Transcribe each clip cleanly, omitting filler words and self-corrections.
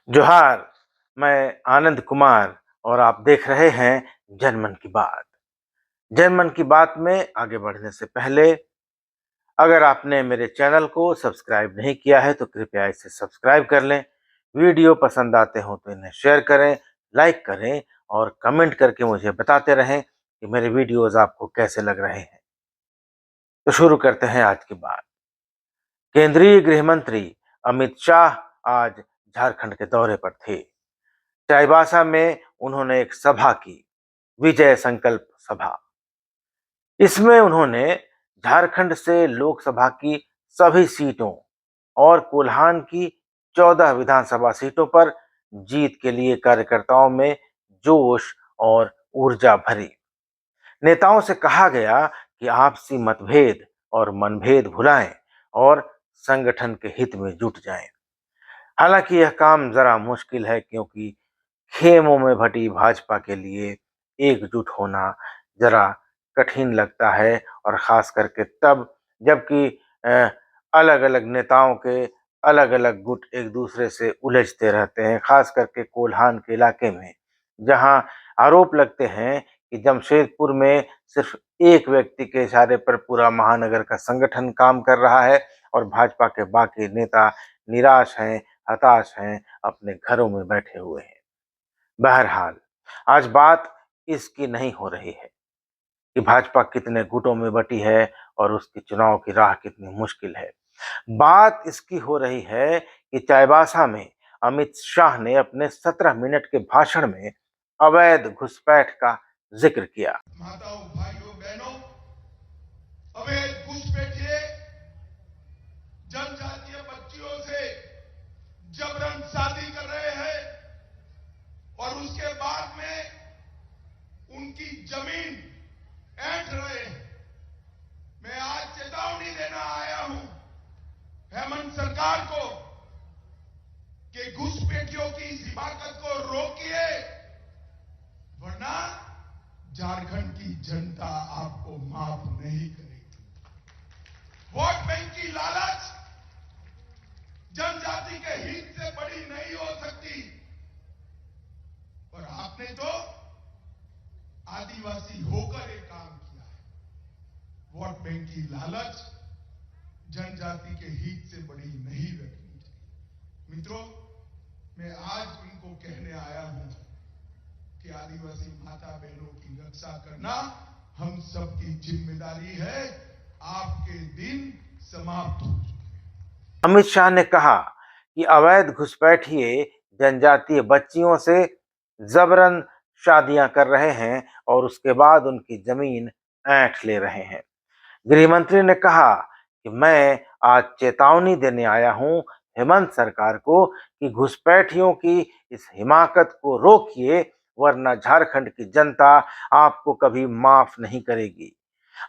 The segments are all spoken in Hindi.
जोहार। मैं आनंद कुमार और आप देख रहे हैं जनमन की बात। जनमन की बात में आगे बढ़ने से पहले अगर आपने मेरे चैनल को सब्सक्राइब नहीं किया है तो कृपया इसे सब्सक्राइब कर लें। वीडियो पसंद आते हो तो इन्हें शेयर करें, लाइक करें और कमेंट करके मुझे बताते रहें कि मेरे वीडियोस आपको कैसे लग रहे हैं। तो शुरू करते हैं आज की बात। केंद्रीय गृह मंत्री अमित शाह आज झारखंड के दौरे पर थे। चाईबासा में उन्होंने एक सभा की, विजय संकल्प सभा। इसमें उन्होंने झारखंड से लोकसभा की सभी सीटों और कोल्हान की 14 विधानसभा सीटों पर जीत के लिए कार्यकर्ताओं में जोश और ऊर्जा भरी। नेताओं से कहा गया कि आपसी मतभेद और मनभेद भुलाएं और संगठन के हित में जुट जाएं। हालांकि यह काम जरा मुश्किल है, क्योंकि खेमों में भटी भाजपा के लिए एकजुट होना जरा कठिन लगता है, और खास करके तब जबकि अलग अलग नेताओं के अलग अलग गुट एक दूसरे से उलझते रहते हैं, खास करके कोल्हान के इलाके में, जहां आरोप लगते हैं कि जमशेदपुर में सिर्फ एक व्यक्ति के इशारे पर पूरा महानगर का संगठन काम कर रहा है और भाजपा के बाकी नेता निराश हैं, हताश हैं, अपने घरों में बैठे हुए हैं। बहरहाल, आज बात इसकी नहीं हो रही है कि भाजपा कितने गुटों में बटी है और उसकी चुनाव की राह कितनी मुश्किल है। बात इसकी हो रही है कि चाईबासा में अमित शाह ने अपने 17 मिनट के भाषण में अवैध घुसपैठ का जिक्र किया। माताओं, भाइयों, बहनों, अवैध घुसपैठिए जनजातीय बच्चियों से जबरन शादी कर रहे हैं और उसके बाद में उनकी जमीन ऐंठ रहे हैं। मैं आज चेतावनी देना आया हूं हेमंत सरकार को कि घुसपैठियों की इस हिमाकत को रोकिए, वरना झारखंड की जनता आपको माफ नहीं करेगी। वोट बैंक की लालच जनजाति के हित से बड़ी नहीं हो सकती, और आपने तो आदिवासी होकर एक काम किया है। वोट बैंक की लालच जनजाति के हित से बड़ी नहीं रखनी चाहिए। मित्रों, मैं आज इनको कहने आया हूं कि आदिवासी माता बहनों की रक्षा करना हम सबकी जिम्मेदारी है। आपके दिन समाप्त हो चुके हैं। अमित शाह ने कहा कि अवैध घुसपैठिए जनजातीय बच्चियों से जबरन शादियां कर रहे हैं और उसके बाद उनकी जमीन ऐंठ ले रहे हैं। गृह मंत्री ने कहा कि मैं आज चेतावनी देने आया हूं हेमंत सरकार को कि घुसपैठियों की इस हिमाकत को रोकिए, वरना झारखंड की जनता आपको कभी माफ नहीं करेगी।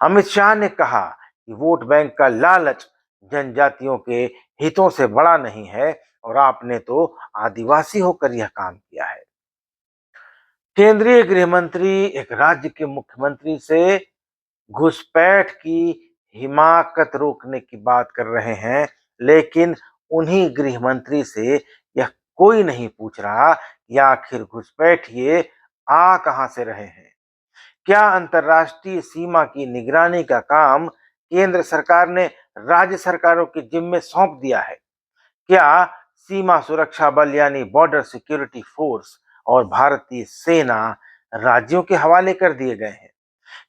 अमित शाह ने कहा कि वोट बैंक का लालच जनजातियों के हितों से बड़ा नहीं है, और आपने तो आदिवासी होकर यह काम किया है। केंद्रीय गृह मंत्री एक राज्य के मुख्यमंत्री से घुसपैठ की हिमाकत रोकने की बात कर रहे हैं, लेकिन उन्हीं गृह मंत्री से यह कोई नहीं पूछ रहा कि आखिर घुसपैठिए आ कहां से रहे हैं। क्या अंतर्राष्ट्रीय सीमा की निगरानी का काम केंद्र सरकार ने राज्य सरकारों के जिम्मे सौंप दिया है? क्या सीमा सुरक्षा बल यानी बॉर्डर सिक्योरिटी फोर्स और भारतीय सेना राज्यों के हवाले कर दिए गए हैं?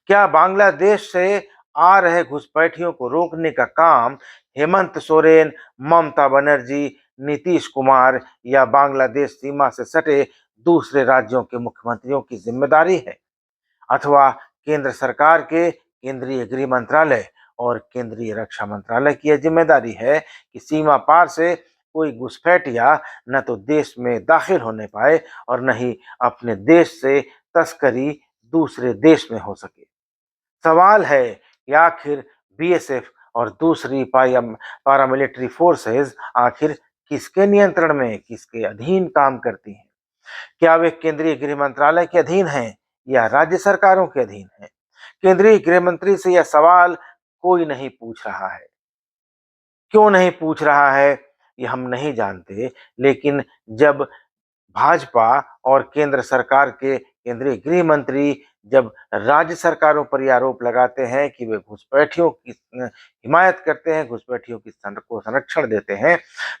क्या बांग्लादेश से आ रहे घुसपैठियों को रोकने का काम हेमंत सोरेन, ममता बनर्जी, नीतीश कुमार या बांग्लादेश सीमा से सटे दूसरे राज्यों के मुख्यमंत्रियों की जिम्मेदारी है? अथवा केंद्र सरकार के केंद्रीय गृह मंत्रालय और केंद्रीय रक्षा मंत्रालय की यह जिम्मेदारी है कि सीमा पार से कोई घुसपैठिया न तो देश में दाखिल होने पाए और न ही अपने देश से तस्करी दूसरे देश में हो सके। सवाल है कि आखिर बीएसएफ और दूसरी पारामिलिट्री फोर्सेस आखिर किसके नियंत्रण में, किसके अधीन काम करती हैं? क्या वे केंद्रीय गृह मंत्रालय के अधीन हैं या राज्य सरकारों के अधीन हैं? केंद्रीय गृह मंत्री से यह सवाल कोई नहीं पूछ रहा है। क्यों नहीं पूछ रहा है? ये हम नहीं जानते, लेकिन जब भाजपा और केंद्र सरकार के केंद्रीय गृह मंत्री जब राज्य सरकारों पर ये आरोप लगाते हैं कि वे घुसपैठियों की हिमायत करते हैं, घुसपैठियों की को संरक्षण देते हैं,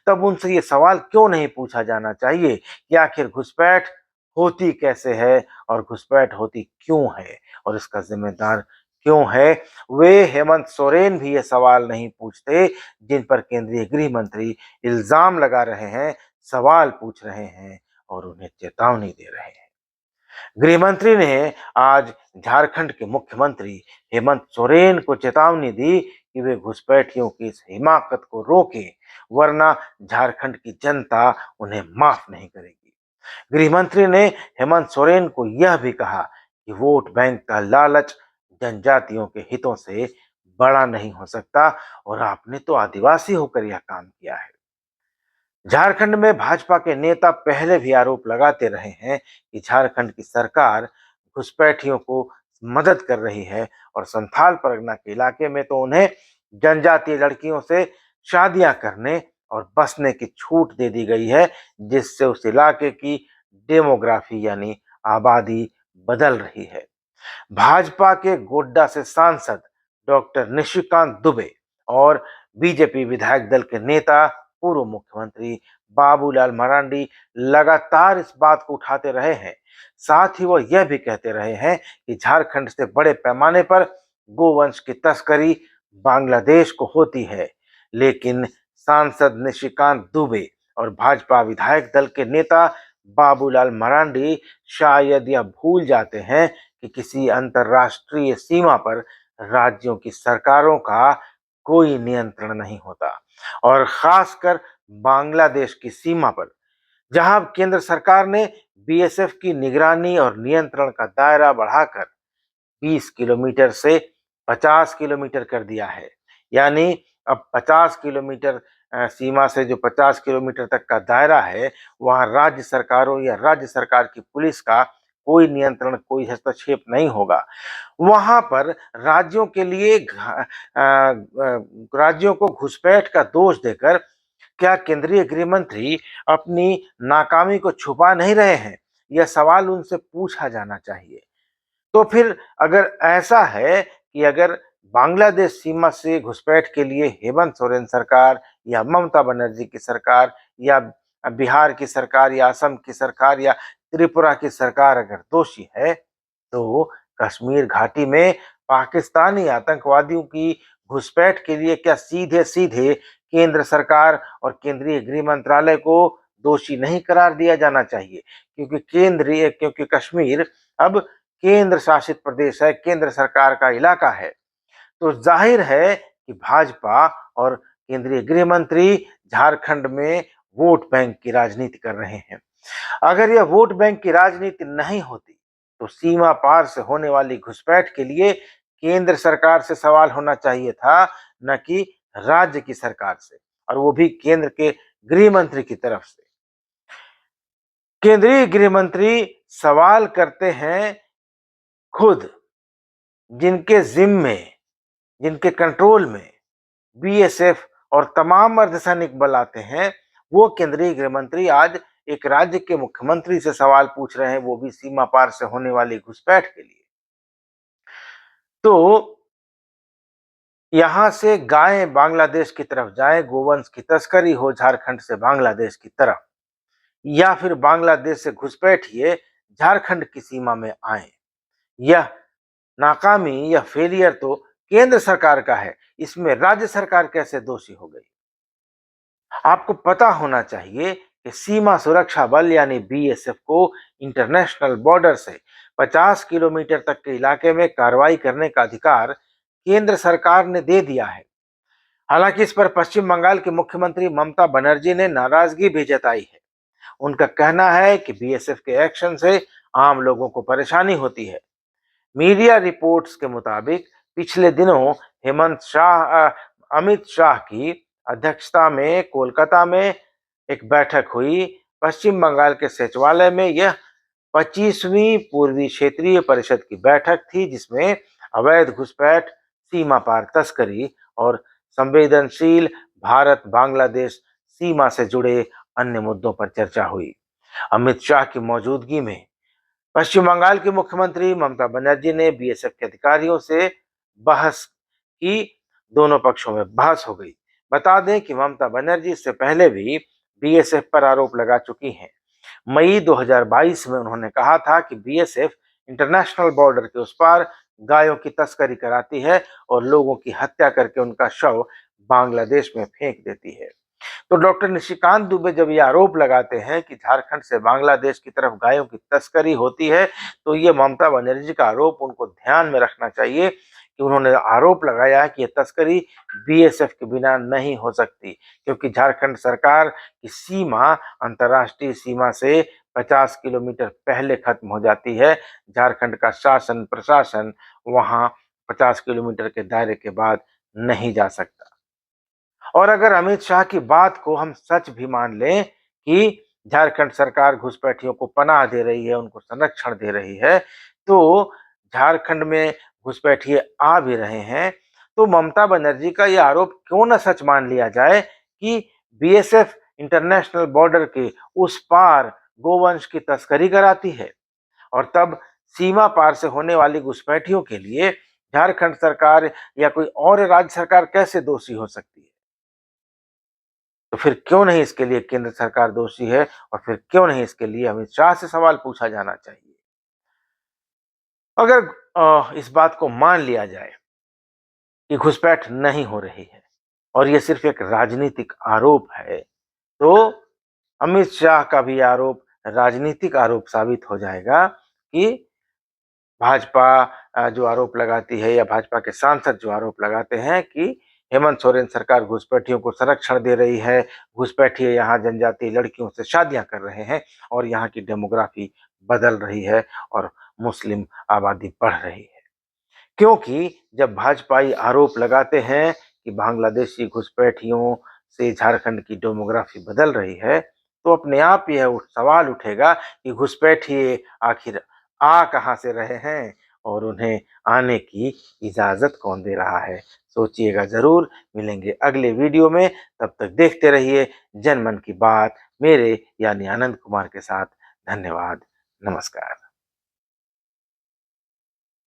तब उनसे ये सवाल क्यों नहीं पूछा जाना चाहिए कि आखिर घुसपैठ होती कैसे है और घुसपैठ होती क्यों है और इसका जिम्मेदार क्यों है। वे हेमंत सोरेन भी ये सवाल नहीं पूछते जिन पर केंद्रीय गृह मंत्री इल्जाम लगा रहे हैं, सवाल पूछ रहे हैं और उन्हें चेतावनी दे रहे हैं। गृह मंत्री ने आज झारखंड के मुख्यमंत्री हेमंत सोरेन को चेतावनी दी कि वे घुसपैठियों की इस हिमाकत को रोकें, वरना झारखंड की जनता उन्हें माफ नहीं करेगी। गृह मंत्री ने हेमंत सोरेन को यह भी कहा कि वोट बैंक का लालच जनजातियों के हितों से बड़ा नहीं हो सकता और आपने तो आदिवासी होकर यह काम किया है। झारखंड में भाजपा के नेता पहले भी आरोप लगाते रहे हैं कि झारखंड की सरकार घुसपैठियों को मदद कर रही है और संथाल परगना के इलाके में तो उन्हें जनजातीय लड़कियों से शादियां करने और बसने की छूट दे दी गई है, जिससे उस इलाके की डेमोग्राफी यानी आबादी बदल रही है। भाजपा के गोड्डा से सांसद डॉक्टर निशिकांत दुबे और बीजेपी विधायक दल के नेता पूर्व मुख्यमंत्री बाबूलाल मरांडी लगातार इस बात को उठाते रहे हैं। साथ ही वो यह भी कहते रहे हैं कि झारखंड से बड़े पैमाने पर गोवंश की तस्करी बांग्लादेश को होती है, लेकिन सांसद निशिकांत दुबे और भाजपा विधायक दल के नेता बाबूलाल मरांडी शायद यह भूल जाते हैं कि किसी अंतर्राष्ट्रीय सीमा पर राज्यों की सरकारों का कोई नियंत्रण नहीं होता और खासकर बांग्लादेश की सीमा पर, जहां केंद्र सरकार ने बीएसएफ की निगरानी और नियंत्रण का दायरा बढ़ाकर 20 किलोमीटर से 50 किलोमीटर कर दिया है। यानी अब 50 किलोमीटर सीमा से जो 50 किलोमीटर तक का दायरा है, वहां राज्य सरकारों या राज्य सरकार की पुलिस का कोई नियंत्रण, कोई हस्तक्षेप नहीं होगा। वहां पर राज्यों के लिए राज्यों को घुसपैठ का दोष देकर क्या केंद्रीय गृह मंत्री अपनी नाकामी को छुपा नहीं रहे हैं? यह सवाल उनसे पूछा जाना चाहिए। तो फिर अगर ऐसा है कि अगर बांग्लादेश सीमा से घुसपैठ के लिए हेमंत सोरेन सरकार या ममता बनर्जी की सरकार या बिहार की सरकार या असम की सरकार या त्रिपुरा की सरकार अगर दोषी है, तो कश्मीर घाटी में पाकिस्तानी आतंकवादियों की घुसपैठ के लिए क्या सीधे सीधे केंद्र सरकार और केंद्रीय गृह मंत्रालय को दोषी नहीं करार दिया जाना चाहिए? क्योंकि कश्मीर अब केंद्र शासित प्रदेश है, केंद्र सरकार का इलाका है। तो जाहिर है कि भाजपा और केंद्रीय गृह मंत्री झारखंड में वोट बैंक की राजनीति कर रहे हैं। अगर यह वोट बैंक की राजनीति नहीं होती, तो सीमा पार से होने वाली घुसपैठ के लिए केंद्र सरकार से सवाल होना चाहिए था, न कि राज्य की सरकार से, और वो भी केंद्र के गृह मंत्री की तरफ से। केंद्रीय गृह मंत्री सवाल करते हैं खुद जिनके जिम्मे, जिनके कंट्रोल में बीएसएफ और तमाम अर्धसैनिक बल आते हैं, वो केंद्रीय गृह मंत्री आज एक राज्य के मुख्यमंत्री से सवाल पूछ रहे हैं, वो भी सीमा पार से होने वाली घुसपैठ के लिए। तो यहां से गायें बांग्लादेश की तरफ जाए, गोवंश की तस्करी हो झारखंड से बांग्लादेश की तरफ, या फिर बांग्लादेश से घुसपैठिए झारखंड की सीमा में आए, यह नाकामी या फेलियर तो केंद्र सरकार का है, इसमें राज्य सरकार कैसे दोषी हो गई? आपको पता होना चाहिए कि सीमा सुरक्षा बल यानी बीएसएफ को इंटरनेशनल बॉर्डर से 50 किलोमीटर तक के इलाके में कार्रवाई करने का अधिकार केंद्र सरकार ने दे दिया है। हालांकि इस पर पश्चिम बंगाल की मुख्यमंत्री ममता बनर्जी ने नाराजगी भी जताई है। उनका कहना है कि बीएसएफ के एक्शन से आम लोगों को परेशानी होती है। मीडिया रिपोर्ट्स के मुताबिक पिछले दिनों अमित शाह की अध्यक्षता में कोलकाता में एक बैठक हुई। पश्चिम बंगाल के सचिवालय में यह 25वीं पूर्वी क्षेत्रीय परिषद की बैठक थी, जिसमें अवैध घुसपैठ, सीमा पार तस्करी और संवेदनशील भारत बांग्लादेश सीमा से जुड़े अन्य मुद्दों पर चर्चा हुई। अमित शाह की मौजूदगी में पश्चिम बंगाल की मुख्यमंत्री ममता बनर्जी ने बीएसएफ के अधिकारियों से बहस की। दोनों पक्षों में बहस हो गई। बता दें कि ममता बनर्जी इससे पहले भी बीएसएफ पर आरोप लगा चुकी हैं। मई 2022 में उन्होंने कहा था कि बीएसएफ इंटरनेशनल बॉर्डर के उस पार गायों की तस्करी कराती है और लोगों की हत्या करके उनका शव बांग्लादेश में फेंक देती है। तो डॉक्टर निशिकांत दुबे जब ये आरोप लगाते हैं कि झारखंड से बांग्लादेश की तरफ गायों की तस्करी होती है, तो ये ममता बनर्जी का आरोप उनको ध्यान में रखना चाहिए कि उन्होंने आरोप लगाया है कि ये तस्करी बीएसएफ के बिना नहीं हो सकती, क्योंकि झारखंड सरकार की सीमा अंतर्राष्ट्रीय सीमा से 50 किलोमीटर पहले खत्म हो जाती है। झारखंड का शासन प्रशासन वहां 50 किलोमीटर के दायरे के बाद नहीं जा सकता। और अगर अमित शाह की बात को हम सच भी मान लें कि झारखंड सरकार घुसपैठियों को पनाह दे रही है, उनको संरक्षण दे रही है, तो झारखंड में घुसपैठिए आ भी रहे हैं, तो ममता बनर्जी का यह आरोप क्यों न सच मान लिया जाए कि बीएसएफ इंटरनेशनल बॉर्डर के उस पार गोवंश की तस्करी कराती है, और तब सीमा पार से होने वाली घुसपैठियों के लिए झारखंड सरकार या कोई और राज्य सरकार कैसे दोषी हो सकती है? तो फिर क्यों नहीं इसके लिए केंद्र सरकार दोषी है, और फिर क्यों नहीं इसके लिए अमित शाह से सवाल पूछा जाना चाहिए? अगर इस बात को मान लिया जाए कि घुसपैठ नहीं हो रही है और ये सिर्फ एक राजनीतिक आरोप है, तो अमित शाह का भी आरोप राजनीतिक आरोप साबित हो जाएगा कि भाजपा जो आरोप लगाती है, या भाजपा के सांसद जो आरोप लगाते हैं कि हेमंत सोरेन सरकार घुसपैठियों को संरक्षण दे रही है, घुसपैठिए यहाँ जनजातीय लड़कियों से शादियां कर रहे हैं और यहाँ की डेमोग्राफी बदल रही है और मुस्लिम आबादी बढ़ रही है। क्योंकि जब भाजपाई आरोप लगाते हैं कि बांग्लादेशी घुसपैठियों से झारखंड की डेमोग्राफी बदल रही है, तो अपने आप यह सवाल उठेगा कि घुसपैठिए आखिर आ कहाँ से रहे हैं और उन्हें आने की इजाजत कौन दे रहा है? सोचिएगा जरूर। मिलेंगे अगले वीडियो में, तब तक देखते रहिए जनमन की बात मेरे यानी आनंद कुमार के साथ। धन्यवाद। नमस्कार।